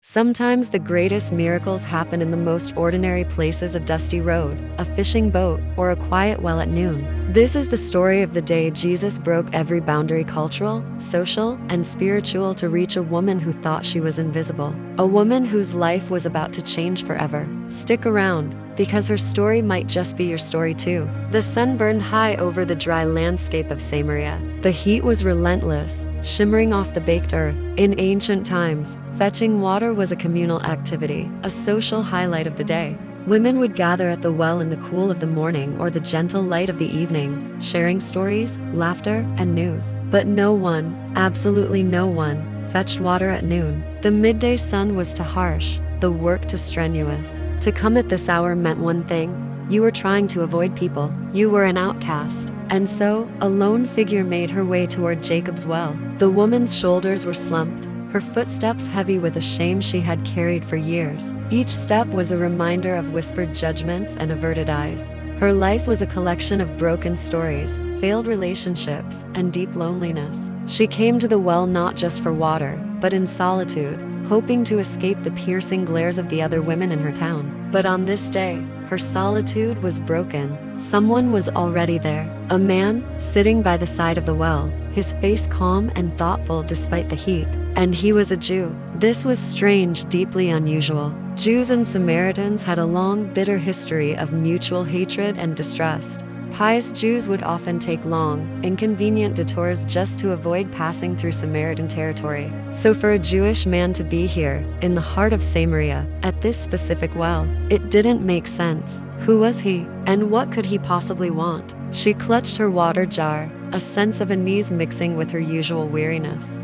Sometimes the greatest miracles happen in the most ordinary places: a dusty road, a fishing boat, or a quiet well at noon. This is the story of the day Jesus broke every boundary, cultural, social, and spiritual, to reach a woman who thought she was invisible. A woman whose life was about to change forever. Stick around, because her story might just be your story too. The sun burned high over the dry landscape of Samaria. The heat was relentless, shimmering off the baked earth. In ancient times, fetching water was a communal activity, a social highlight of the day. Women would gather at the well in the cool of the morning or the gentle light of the evening, sharing stories, laughter, and news. But no one, absolutely no one, fetched water at noon. The midday sun was too harsh, the work too strenuous. To come at this hour meant one thing: you were trying to avoid people. You were an outcast. And so, a lone figure made her way toward Jacob's well. The woman's shoulders were slumped, her footsteps heavy with a shame she had carried for years. Each step was a reminder of whispered judgments and averted eyes. Her life was a collection of broken stories, failed relationships, and deep loneliness. She came to the well not just for water, but in solitude, hoping to escape the piercing glares of the other women in her town. But on this day, her solitude was broken. Someone was already there. A man, sitting by the side of the well, his face calm and thoughtful despite the heat. And he was a Jew. This was strange, deeply unusual. Jews and Samaritans had a long, bitter history of mutual hatred and distrust. Pious Jews would often take long, inconvenient detours just to avoid passing through Samaritan territory. So for a Jewish man to be here, in the heart of Samaria, at this specific well, it didn't make sense. Who was he? And what could he possibly want? She clutched her water jar, a sense of unease mixing with her usual weariness.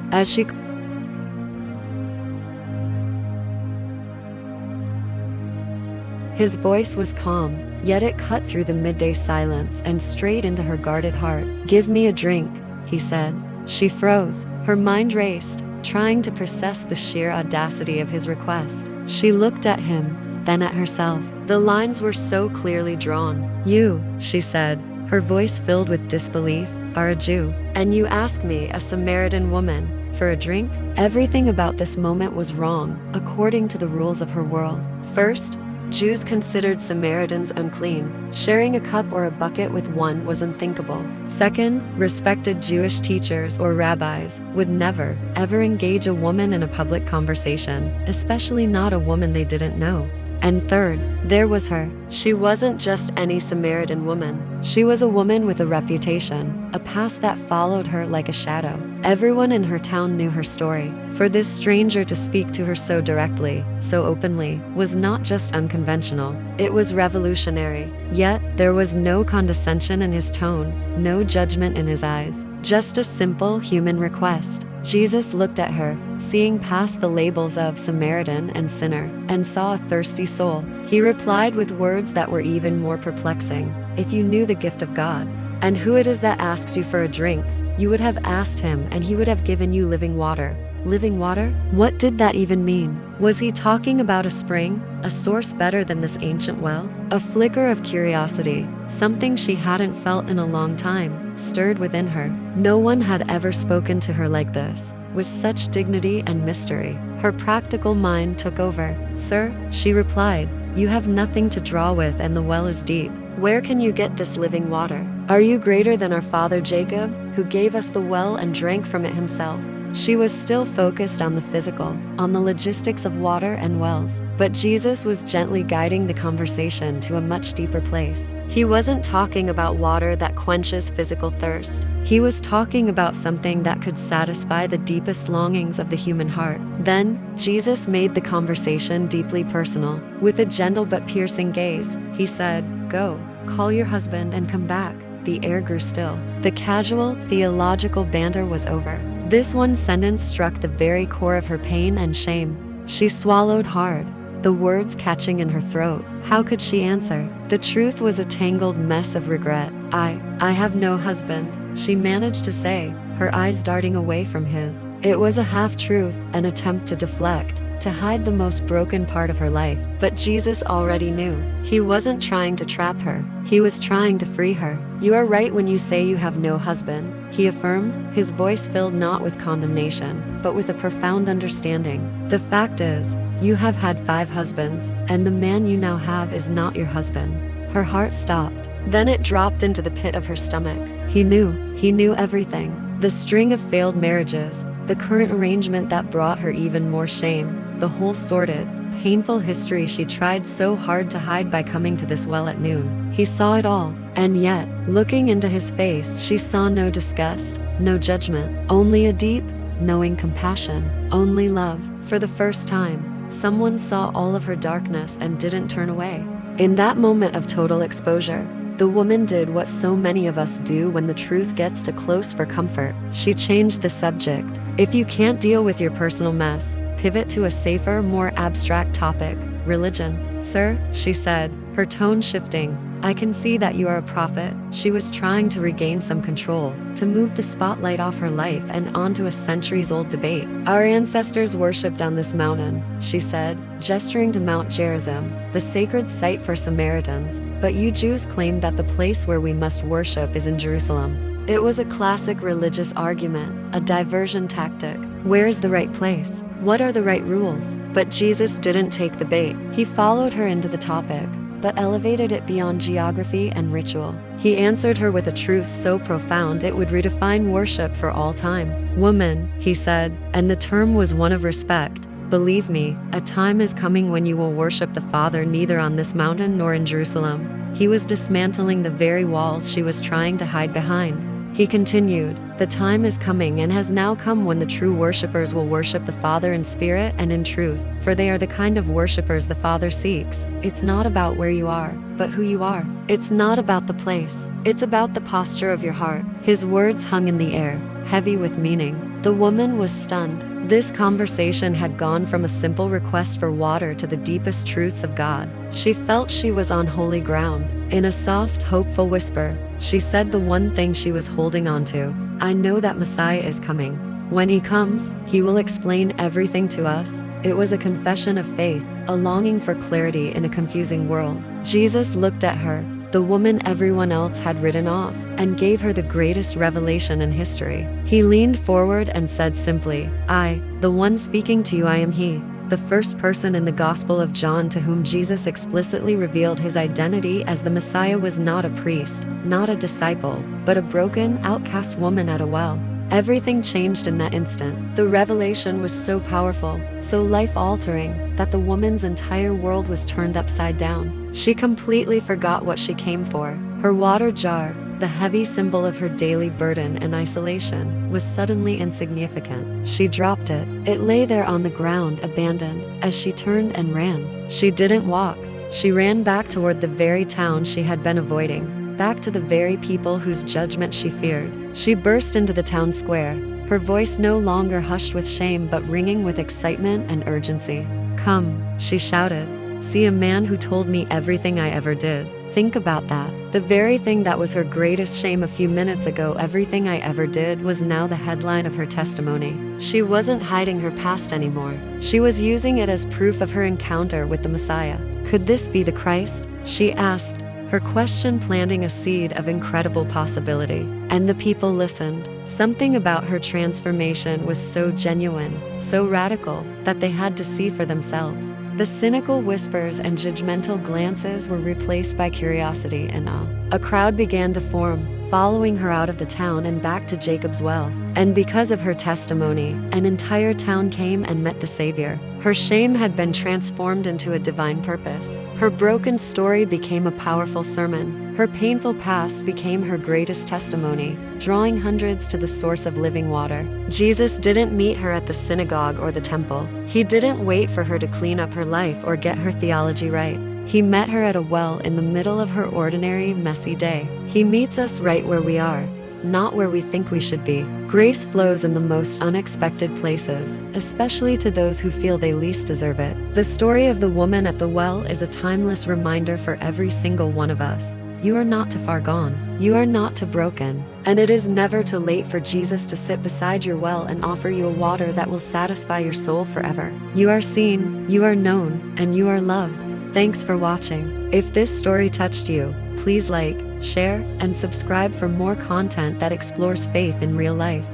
His voice was calm, yet it cut through the midday silence and straight into her guarded heart. "Give me a drink," he said. She froze. Her mind raced, trying to process the sheer audacity of his request. She looked at him, then at herself. The lines were so clearly drawn. "You," she said, her voice filled with disbelief, "are a Jew, and you ask me, a Samaritan woman, for a drink?" Everything about this moment was wrong, according to the rules of her world. First, Jews considered Samaritans unclean. Sharing a cup or a bucket with one was unthinkable. Second, respected Jewish teachers or rabbis would never, ever engage a woman in a public conversation, especially not a woman they didn't know. And third, there was her. She wasn't just any Samaritan woman. She was a woman with a reputation, a past that followed her like a shadow. Everyone in her town knew her story. For this stranger to speak to her so directly, so openly, was not just unconventional, it was revolutionary. Yet, there was no condescension in his tone, no judgment in his eyes, just a simple human request. Jesus looked at her, seeing past the labels of Samaritan and sinner, and saw a thirsty soul. He replied with words that were even more perplexing. "If you knew the gift of God, and who it is that asks you for a drink, you would have asked him, and he would have given you living water." Living water? What did that even mean? Was he talking about a spring, a source better than this ancient well? A flicker of curiosity, something she hadn't felt in a long time, stirred within her. No one had ever spoken to her like this, with such dignity and mystery. Her practical mind took over. "Sir," she replied, "you have nothing to draw with and the well is deep. Where can you get this living water? Are you greater than our father Jacob, who gave us the well and drank from it himself?" She was still focused on the physical, on the logistics of water and wells. But Jesus was gently guiding the conversation to a much deeper place. He wasn't talking about water that quenches physical thirst. He was talking about something that could satisfy the deepest longings of the human heart. Then, Jesus made the conversation deeply personal. With a gentle but piercing gaze, he said, "Go, call your husband and come back." The air grew still. The casual, theological banter was over. This one sentence struck the very core of her pain and shame. She swallowed hard, the words catching in her throat. How could she answer? The truth was a tangled mess of regret. I have no husband," she managed to say, her eyes darting away from his. It was a half-truth, an attempt to deflect, to hide the most broken part of her life. But Jesus already knew. He wasn't trying to trap her. He was trying to free her. "You are right when you say you have no husband," he affirmed, his voice filled not with condemnation, but with a profound understanding. "The fact is, You have had 5 husbands, and the man you now have is not your husband." Her heart stopped. Then it dropped into the pit of her stomach. He knew everything. The string of failed marriages, the current arrangement that brought her even more shame, the whole sordid, painful history she tried so hard to hide by coming to this well at noon. He saw it all, and yet, looking into his face, she saw no disgust, no judgment, only a deep, knowing compassion, only love. For the first time, someone saw all of her darkness and didn't turn away. In that moment of total exposure, the woman did what so many of us do when the truth gets too close for comfort. She changed the subject. If you can't deal with your personal mess, pivot to a safer, more abstract topic, religion. "Sir," she said, her tone shifting, "I can see that you are a prophet." She was trying to regain some control, to move the spotlight off her life and onto a centuries-old debate. "Our ancestors worshipped on this mountain," she said, gesturing to Mount Gerizim, the sacred site for Samaritans, "but you Jews claim that the place where we must worship is in Jerusalem." It was a classic religious argument, a diversion tactic. Where is the right place? What are the right rules? But Jesus didn't take the bait. He followed her into the topic, but elevated it beyond geography and ritual. He answered her with a truth so profound it would redefine worship for all time. "Woman," he said, and the term was one of respect, "believe me, a time is coming when you will worship the Father neither on this mountain nor in Jerusalem." He was dismantling the very walls she was trying to hide behind. He continued, "The time is coming and has now come when the true worshippers will worship the Father in spirit and in truth, for they are the kind of worshippers the Father seeks. It's not about where you are, but who you are. It's not about the place. It's about the posture of your heart." His words hung in the air, heavy with meaning. The woman was stunned. This conversation had gone from a simple request for water to the deepest truths of God. She felt she was on holy ground. In a soft, hopeful whisper, she said the one thing she was holding on to. "I know that Messiah is coming. When he comes, he will explain everything to us." It was a confession of faith, a longing for clarity in a confusing world. Jesus looked at her, the woman everyone else had written off, and gave her the greatest revelation in history. He leaned forward and said simply, "I, the one speaking to you, I am he." The first person in the Gospel of John to whom Jesus explicitly revealed his identity as the Messiah was not a priest, not a disciple, but a broken, outcast woman at a well. Everything changed in that instant. The revelation was so powerful, so life-altering, that the woman's entire world was turned upside down. She completely forgot what she came for. Her water jar, the heavy symbol of her daily burden and isolation, was suddenly insignificant. She dropped it. It lay there on the ground, abandoned, as she turned and ran. She didn't walk. She ran back toward the very town she had been avoiding, back to the very people whose judgment she feared. She burst into the town square, her voice no longer hushed with shame but ringing with excitement and urgency. "Come," she shouted. "See a man who told me everything I ever did." Think about that. The very thing that was her greatest shame a few minutes ago, everything I ever did, was now the headline of her testimony. She wasn't hiding her past anymore. She was using it as proof of her encounter with the Messiah. Could this be the Christ? She asked, her question planting a seed of incredible possibility. And the people listened. Something about her transformation was so genuine, so radical, that they had to see for themselves. The cynical whispers and judgmental glances were replaced by curiosity and awe. A crowd began to form, following her out of the town and back to Jacob's well. And because of her testimony, an entire town came and met the Savior. Her shame had been transformed into a divine purpose. Her broken story became a powerful sermon. Her painful past became her greatest testimony, drawing hundreds to the source of living water. Jesus didn't meet her at the synagogue or the temple. He didn't wait for her to clean up her life or get her theology right. He met her at a well in the middle of her ordinary, messy day. He meets us right where we are, not where we think we should be. Grace flows in the most unexpected places, especially to those who feel they least deserve it. The story of the woman at the well is a timeless reminder for every single one of us. You are not too far gone. You are not too broken. And it is never too late for Jesus to sit beside your well and offer you a water that will satisfy your soul forever. You are seen, you are known, and you are loved. Thanks for watching. If this story touched you, please like, share, and subscribe for more content that explores faith in real life.